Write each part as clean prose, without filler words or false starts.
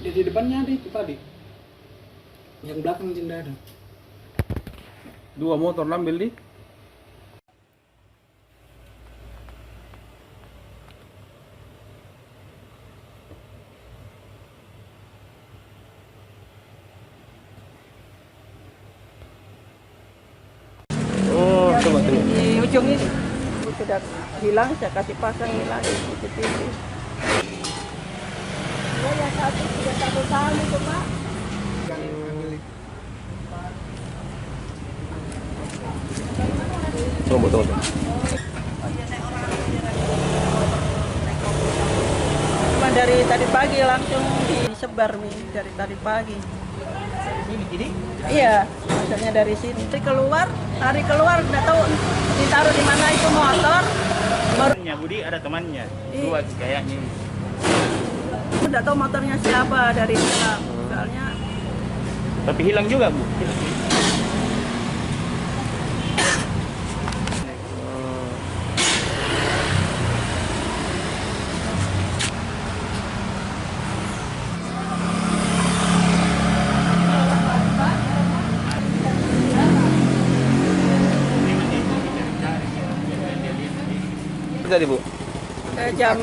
Di depannya ada itu tadi. Yang belakang tidak ada. Dua motor ngambil di. Oh, coba tengok. Di ujung ini sudah hilang, saya kasih pasang ini lagi CCTV. Ya, yang satu sudah 1 tahun itu Pak. Tunggu, tunggu. Cuma dari tadi pagi langsung disebar nih dari tadi pagi. Ini. Iya, maksudnya dari sini. Lari keluar, nggak tahu ditaruh di mana itu motor. Baru Temannya Budi ada temannya, Iya. dua kayaknya. nggak tahu motornya siapa dari mana. Soalnya Tapi hilang juga Bu. Tadi Bu, jam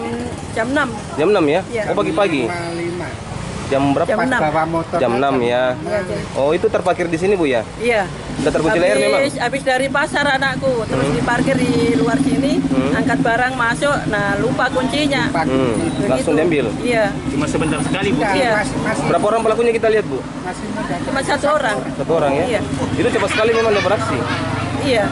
6. jam 6 ya? Iya. Oh pagi-pagi. 5. Jam berapa? Jam 6. Bawa motor. Jam 6 ya. Iya, Oh itu terparkir di sini Bu ya? Iya. Udah terkunci leher memang? Habis dari pasar anakku, terus diparkir di luar sini, angkat barang masuk, nah lupa kuncinya. Langsung Begitu. diambil. Iya, Cuma sebentar sekali Bu. Iya. Masih Berapa orang pelakunya kita lihat Bu? masih muda. cuma 1 orang. 1 orang ya? Iya. Itu cepat sekali memang dia beraksi. Iya,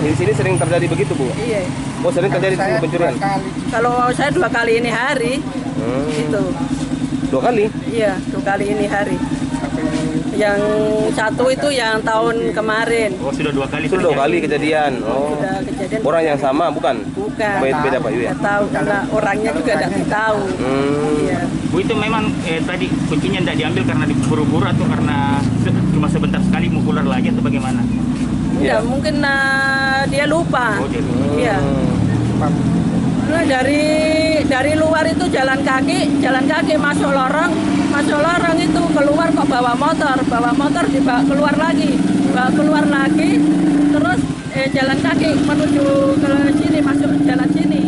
Di sini sering terjadi begitu Bu? iya. Oh sering terjadi di sini Saya pencurian? 2 kali. Kalau saya 2 kali ini hari, itu. 2 kali? Iya, 2 kali ini hari. Yang satu itu yang tahun kemarin. Oh sudah 2 kali. Itu 2 kali kejadian. Oh. Sudah kejadian. Orang yang sama bukan? Bukan. Beda Pak Yu ya? Nggak tahu karena orangnya juga tidak tahu. Iya. Bu itu memang tadi kuncinya tidak diambil karena diburu-buru atau karena cuma sebentar sekali mau keluar lagi atau bagaimana? Ya, Iya. mungkin dia lupa. Oh jadi. Iya. Nah, dari luar itu jalan kaki masuk lorong itu keluar kok bawa motor dibawa keluar lagi, terus jalan kaki menuju ke sini, masuk jalan sini.